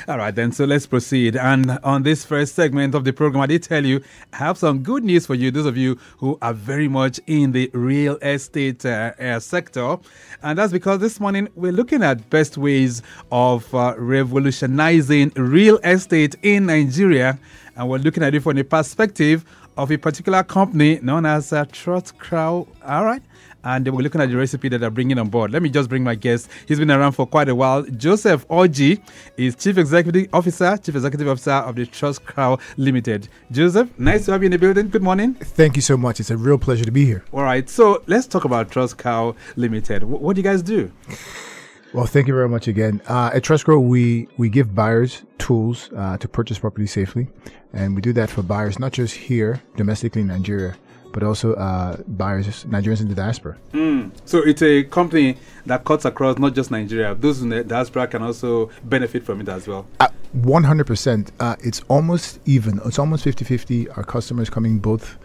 All right, then, so let's proceed. And on this first segment of the program, I did tell you, I have some good news for you, those of you who are very much in the real estate sector. And that's because this morning we're looking at best ways of revolutionizing real estate in Nigeria. And we're looking at it from the perspective of a particular company known as Trustcrow. All right. And we're looking at the recipe that they're bringing on board. Let me just bring my guest. He's been around for quite a while. Joseph Orji is Chief Executive Officer of the Trustcrow Limited. Joseph, nice to have you in the building. Good morning. Thank you so much. It's a real pleasure to be here. All right. So let's talk about Trustcrow Limited. What do you guys do? Well, thank you very much again. At Trustcrow, we give buyers tools to purchase property safely. And we do that for buyers, not just here, domestically in Nigeria, but also buyers, Nigerians in the diaspora. So it's a company that cuts across not just Nigeria. Those in the diaspora can also benefit from it as well. 100%. It's almost even. It's almost 50-50. Our customers coming both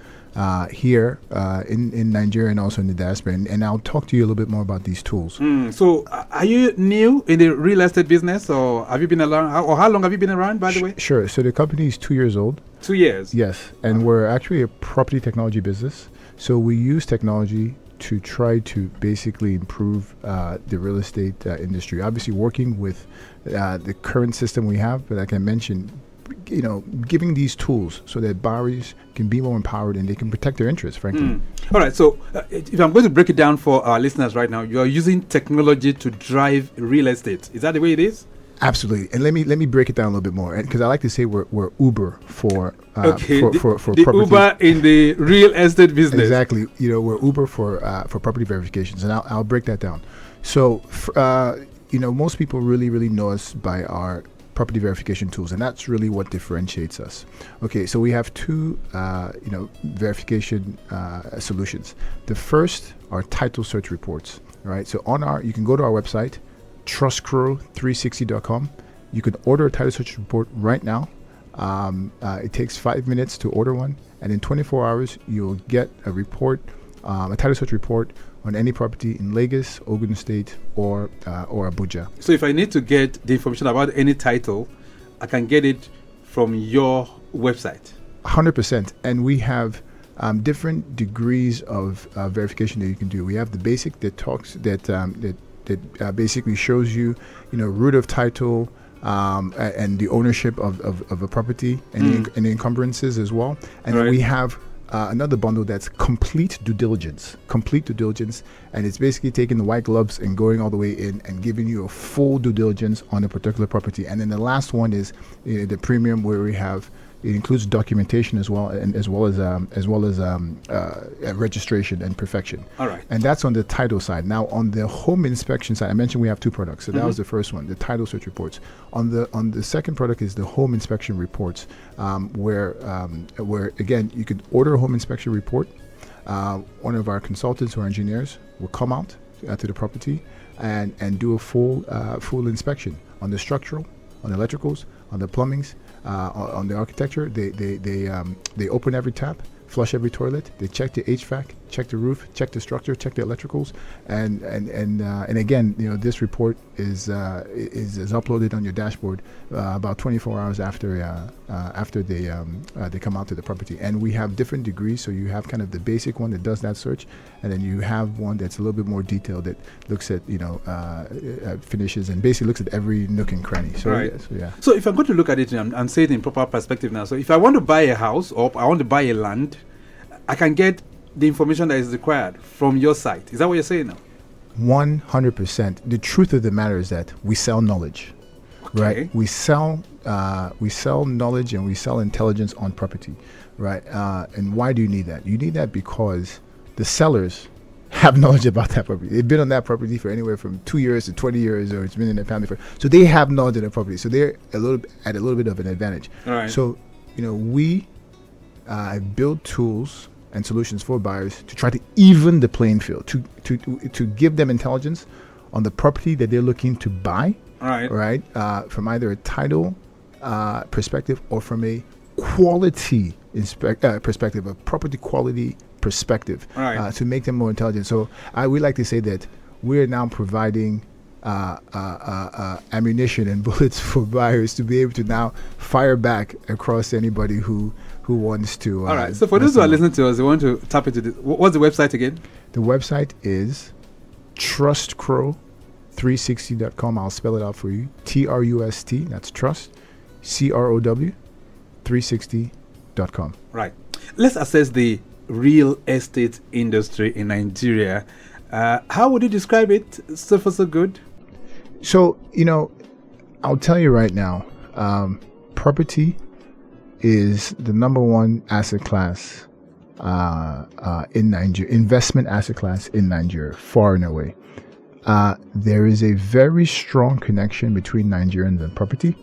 here in Nigeria and also in the diaspora. And I'll talk to you a little bit more about these tools. So are you new in the real estate business, or have you been around, or how long have you been around, by the way? Sure. So the company is 2 years old. 2 years? Yes. And we're actually a property technology business. So we use technology to try to basically improve the real estate industry. Obviously working with the current system we have, but like I mentioned, giving these tools so that buyers can be more empowered and they can protect their interests, frankly. All right. So if I'm going to break it down for our listeners right now, you are using technology to drive real estate. Is that the way it is? Absolutely. And let me break it down a little bit more, because I like to say we're Uber for the property. Uber in the real estate business. Exactly. We're Uber for property verifications, and I'll break that down. So most people really know us by our property verification tools, and that's really what differentiates us. Okay, so we have two verification solutions. The first are title search reports. All right, so you can go to our website, Trustcrow360.com. You can order a title search report right now. It takes 5 minutes to order one, and in 24 hours you'll get a report, a title search report on any property in Lagos, Ogun State, or Abuja. So if I need to get the information about any title, I can get it from your website? 100%. And we have different degrees of verification that you can do. We have the basic that talks that basically shows you, root of title, and the ownership of a property and the encumbrances as well. And then we have another bundle that's complete due diligence, and it's basically taking the white gloves and going all the way in and giving you a full due diligence on a particular property. And then the last one is the premium, where it includes documentation as well, and as well as registration and perfection. All right. And that's on the title side. Now on the home inspection side, I mentioned we have two products. So that was the first one, the title search reports. On the second product is the home inspection reports, where again you could order a home inspection report. One of our consultants or engineers will come out to the property and do a full inspection on the structural, on the electricals, on the plumbings, on the architecture. They open every tap, flush every toilet. They check the HVAC, check the roof, check the structure, check the electricals, and again, this report is uploaded on your dashboard about 24 hours after they come out to the property. And we have different degrees, so you have kind of the basic one that does that search, and then you have one that's a little bit more detailed that looks at finishes and basically looks at every nook and cranny. So right. Yeah. So if I'm going to look at it and say it in proper perspective now, so if I want to buy a house or I want to buy a land, I can get the information that is required from your site. Is that what you're saying now? 100%. The truth of the matter is that we sell knowledge, right? We sell knowledge and we sell intelligence on property, right? And why do you need that? You need that because the sellers have knowledge about that property. They've been on that property for anywhere from 2 years to 20 years, or it's been in their family so they have knowledge of the property. So they're at a little bit of an advantage. All right. So we build tools and solutions for buyers to try to even the playing field, to give them intelligence on the property that they're looking to buy, right? From either a title perspective or from a quality perspective, a property quality perspective, to make them more intelligent. So we like to say that we're now providing ammunition and bullets for buyers to be able to now fire back across anybody who wants to. All right. So for those who are listening to us, they want to tap into this. What's the website again? The website is Trustcrow360.com. I'll spell it out for you. TRUST. That's trust. CROW 360.com. Right. Let's assess the real estate industry in Nigeria. How would you describe it? So far, so good. So, I'll tell you right now, property is the number one asset class in Nigeria, investment asset class in Nigeria, far and away. There is a very strong connection between Nigerians and property,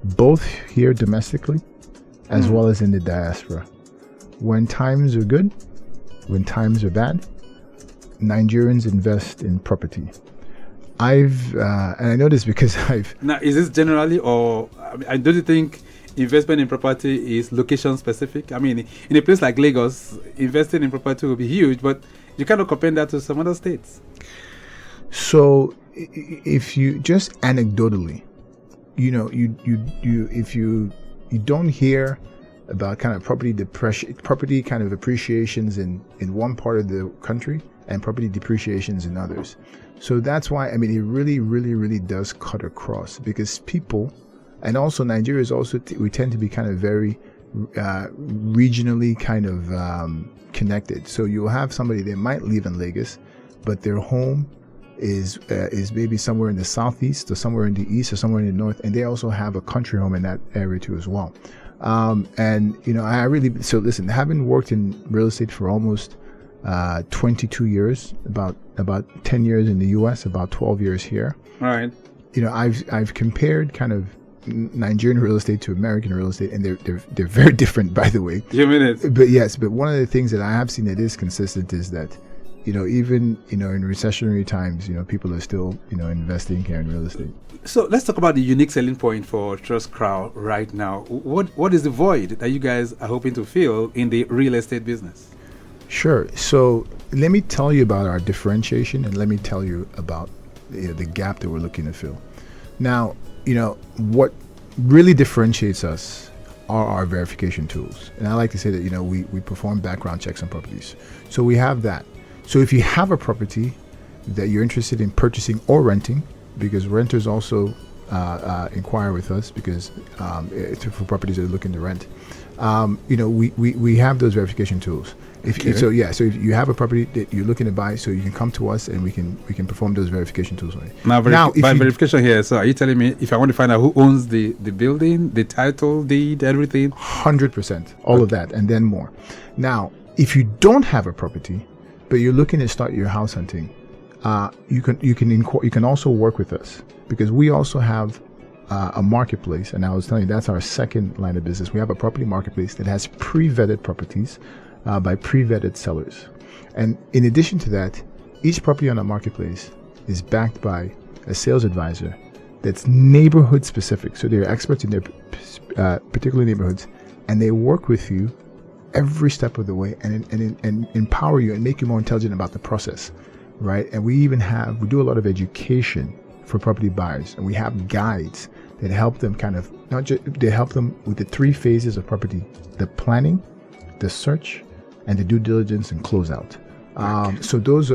both here domestically as well as in the diaspora. When times are good, when times are bad, Nigerians invest in property. And I know this because Now, is this generally, or don't you think investment in property is location specific? I mean, in a place like Lagos, investing in property will be huge, but you cannot compare that to some other states. So, if you just anecdotally, if you don't hear about kind of property kind of appreciations in one part of the country and property depreciations in others. So that's why, it really, really, really does cut across, because people, and also Nigeria is also, we tend to be kind of very regionally kind of connected. So you'll have somebody, they might live in Lagos, but their home is maybe somewhere in the southeast or somewhere in the east or somewhere in the north, and they also have a country home in that area too as well. So listen, having worked in real estate for almost 22 years, about 10 years in the US, about 12 years here. Right. I've compared kind of Nigerian real estate to American real estate, and they're very different, by the way. You mean it? But yes, but one of the things that I have seen that is consistent is that, even in recessionary times, people are still investing here in real estate. So let's talk about the unique selling point for Trustcrow right now. What is the void that you guys are hoping to fill in the real estate business? Sure. So let me tell you about our differentiation, and let me tell you about the gap that we're looking to fill. Now, what really differentiates us are our verification tools. And I like to say that, we perform background checks on properties. So we have that. So if you have a property that you're interested in purchasing or renting, because renters also inquire with us because for properties that are looking to rent, we have those verification tools. So if you have a property that you're looking to buy, so you can come to us and we can perform those verification tools on it. Now by verification here, so are you telling me if I want to find out who owns the building, the title, deed, everything? 100%, all of that, and then more. Now, if you don't have a property, but you're looking to start your house hunting, you can also work with us, because we also have a marketplace, and I was telling you that's our second line of business. We have a property marketplace that has pre-vetted properties by pre-vetted sellers, and in addition to that, each property on our marketplace is backed by a sales advisor that's neighborhood specific. So they're experts in their particular neighborhoods, and they work with you every step of the way and empower you and make you more intelligent about the process, right? And we do a lot of education for property buyers, and we have guides that help them they help them with the 3 phases of property: the planning, the search, and the due diligence and closeout. So those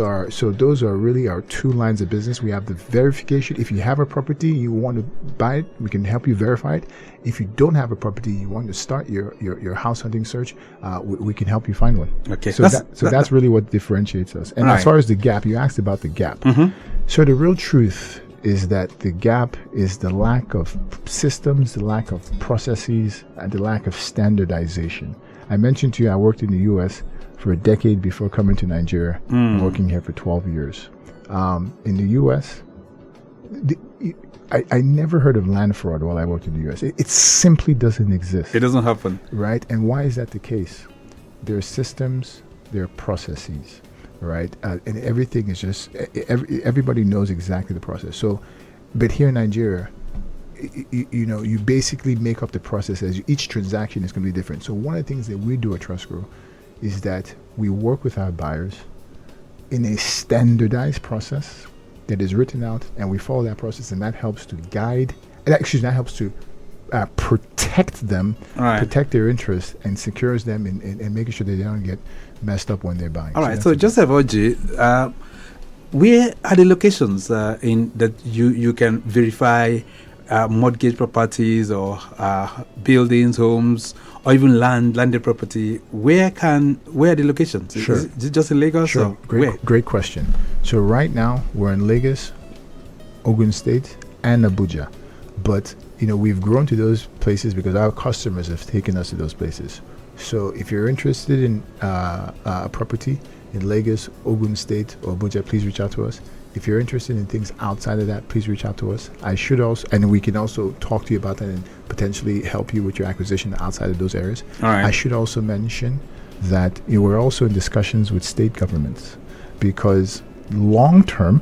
are really our 2 lines of business. We have the verification. If you have a property, you want to buy it, we can help you verify it. If you don't have a property, you want to start your house hunting search, we can help you find one. Okay. So that's really what differentiates us. And as far as the gap, you asked about the gap. Mm-hmm. So the real truth is that the gap is the lack of systems, the lack of processes, and the lack of standardization. I mentioned to you I worked in the U.S. for a decade before coming to Nigeria, working here for 12 years. In the U.S., I never heard of land fraud while I worked in the U.S. It simply doesn't exist. It doesn't happen. Right? And why is that the case? There are systems, there are processes, right? And everything is just, everybody knows exactly the process. So, but here in Nigeria, you basically make up the process as each transaction is going to be different. So one of the things that we do at Trustcrow is that we work with our buyers in a standardized process that is written out, and we follow that process, and that helps to guide. That helps to protect them, protect their interests, and secures them in making sure that they don't get messed up when they're buying. All right. So Joseph Orji, where are the locations in that you can verify mortgage properties or buildings, homes, or even landed property? Where are the locations? Sure. Is it just in Lagos? Sure. Great question. So right now we're in Lagos, Ogun State, and Abuja, but we've grown to those places because our customers have taken us to those places. So if you're interested in a property in Lagos, Ogun State, or Abuja, please reach out to us. If you're interested in things outside of that, please reach out to us. I should also, and we can also talk to you about that and potentially help you with your acquisition outside of those areas. All right. I should also mention that we're also in discussions with state governments, because long term,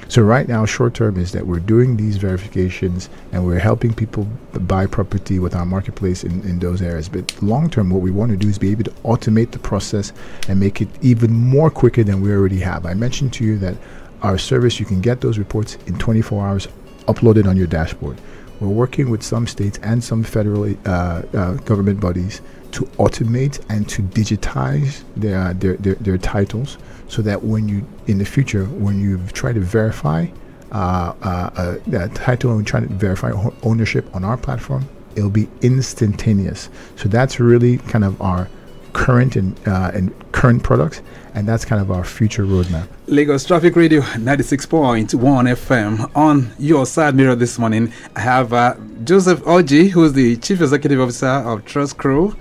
so right now, short term is that we're doing these verifications and we're helping people buy property with our marketplace in those areas. But long term, what we want to do is be able to automate the process and make it even more quicker than we already have. I mentioned to you that our service, you can get those reports in 24 hours uploaded on your dashboard. We're working with some states and some federal government bodies to automate and to digitize their titles, so that in the future, when you try to verify that title and try to verify ownership on our platform, it'll be instantaneous. So that's really kind of our current and current products, and that's kind of our future roadmap. Lagos Traffic Radio 96.1 FM. On your side mirror this morning, I have Joseph Orji, who is the Chief Executive Officer of Trustcrow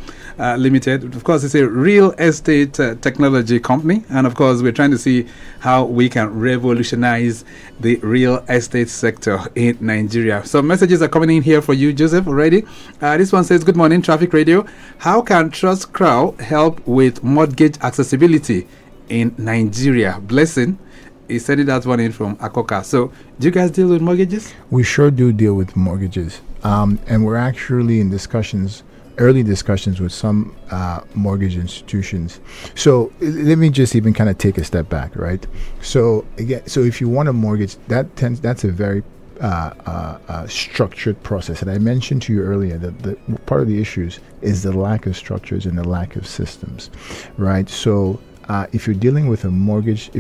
Limited. Of course, it's a real estate technology company, and of course, we're trying to see how we can revolutionize the real estate sector in Nigeria. So messages are coming in here for you, Joseph, already. This one says, good morning, Traffic Radio. How can Trustcrow help with mortgage accessibility in Nigeria? Blessing is sending that one in from Akoka. So do you guys deal with mortgages? We sure do deal with mortgages, and we're actually in early discussions with some mortgage institutions. So let me just even kind of take a step back, right? So again, if you want a mortgage, that's a very structured process. And I mentioned to you earlier that the part of the issues is the lack of structures and the lack of systems, right? So if you're dealing with a mortgage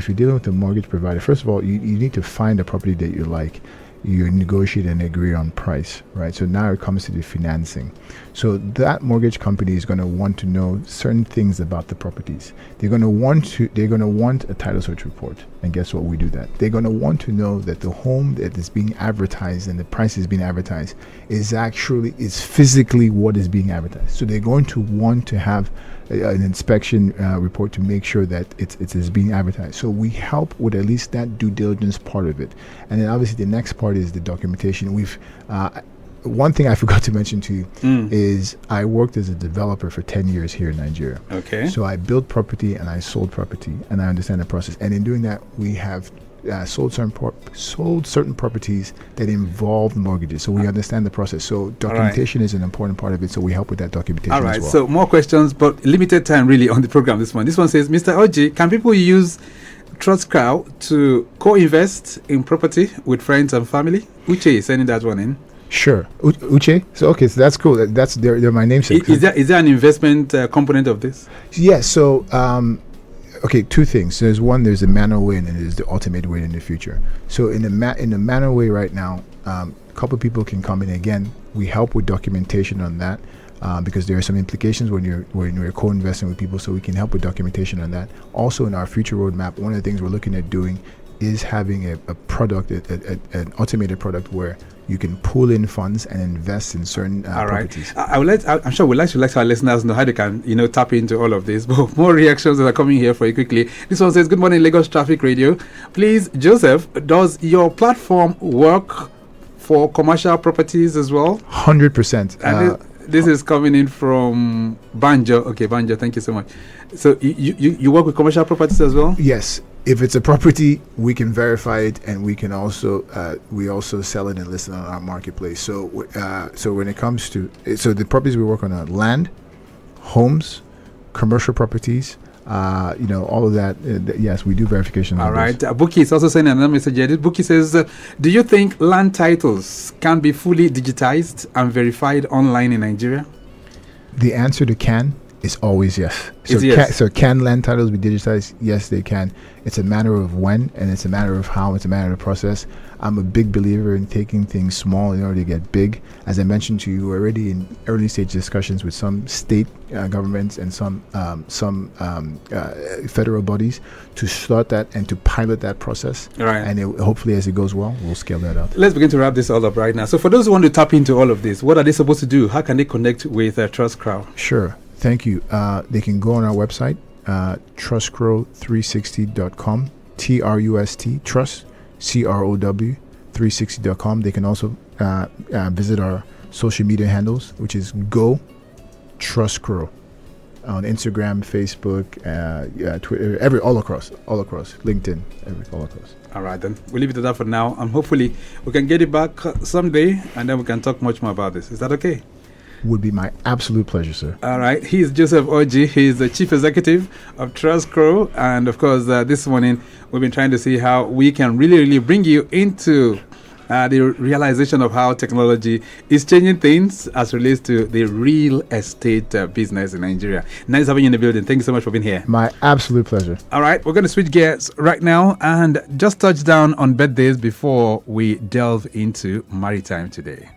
provider, first of all, you need to find a property that you like. You negotiate and agree on price, right? So now it comes to the financing. So that mortgage company is going to want to know certain things about the properties. They're going to want a title search report, and guess what? We do that. They're going to want to know that the home that is being advertised and the price is being advertised is physically what is being advertised. So they're going to want to have an inspection report to make sure that it is being advertised. So we help with at least that due diligence part of it. And then obviously the next part is the documentation. One thing I forgot to mention to you is I worked as a developer for 10 years here in Nigeria. Okay. So I built property and I sold property, and I understand the process. And in doing that, we have sold certain properties that involve mortgages, so we understand the process. So documentation is an important part of it, so we help with that documentation. All right, as well. So more questions, but limited time really on the program this one. This one says, Mr. Orji, can people use Trustcrow to co-invest in property with friends and family? Uche is sending that one in. Sure. Uche? So that's cool. They're my namesake. Is there an investment component of this? Yeah, so okay, two things. There's a manual way, and then there's the automated way in the future. So in the manual way right now, a couple of people can come in. Again, we help with documentation on that, because there are some implications when you're co-investing with people, so we can help with documentation on that. Also in our future roadmap, one of the things we're looking at doing is having a product, an automated product where you can pull in funds and invest in certain properties. I'm sure we'd like to let our listeners know how they can, tap into all of this. But more reactions that are coming here for you quickly. This one says, good morning, Lagos Traffic Radio. Please, Joseph, does your platform work for commercial properties as well? 100%. This is coming in from Banjo. Okay, Banjo, thank you so much. So you work with commercial properties as well? Yes. If it's a property, we can verify it, and we can also sell it and list it on our marketplace. So when it comes to the properties we work on are land, homes, commercial properties, all of that. Yes, we do verification. All right. Buki is also saying another message here. Buki says, do you think land titles can be fully digitized and verified online in Nigeria? The answer to can is always yes. So, yes. Can land titles be digitized? Yes, they can. It's a matter of when, and it's a matter of how. It's a matter of process. I'm a big believer in taking things small in order to get big. As I mentioned to you, we're already in early stage discussions with some state governments and some federal bodies to start that and to pilot that process. Right. And hopefully, as it goes well, we'll scale that out. Let's begin to wrap this all up right now. So, for those who want to tap into all of this, what are they supposed to do? How can they connect with Trustcrow? Sure. Thank you. They can go on our website, trustcrow360.com, TRUST, trust, CROW, 360.com. They can also visit our social media handles, which is Go Trustcrow on Instagram, Facebook, Twitter, all across, LinkedIn, all across. All right, then we'll leave it at that for now, and hopefully we can get it back someday, and then we can talk much more about this. Is that okay? Would be my absolute pleasure, sir. All right. He's Joseph Orji. He's the Chief Executive of Trustcrow. And, of course, this morning we've been trying to see how we can really bring you into the realization of how technology is changing things as relates to the real estate business in Nigeria. Nice having you in the building. Thank you so much for being here. My absolute pleasure. All right. We're going to switch gears right now and just touch down on birthdays before we delve into maritime today.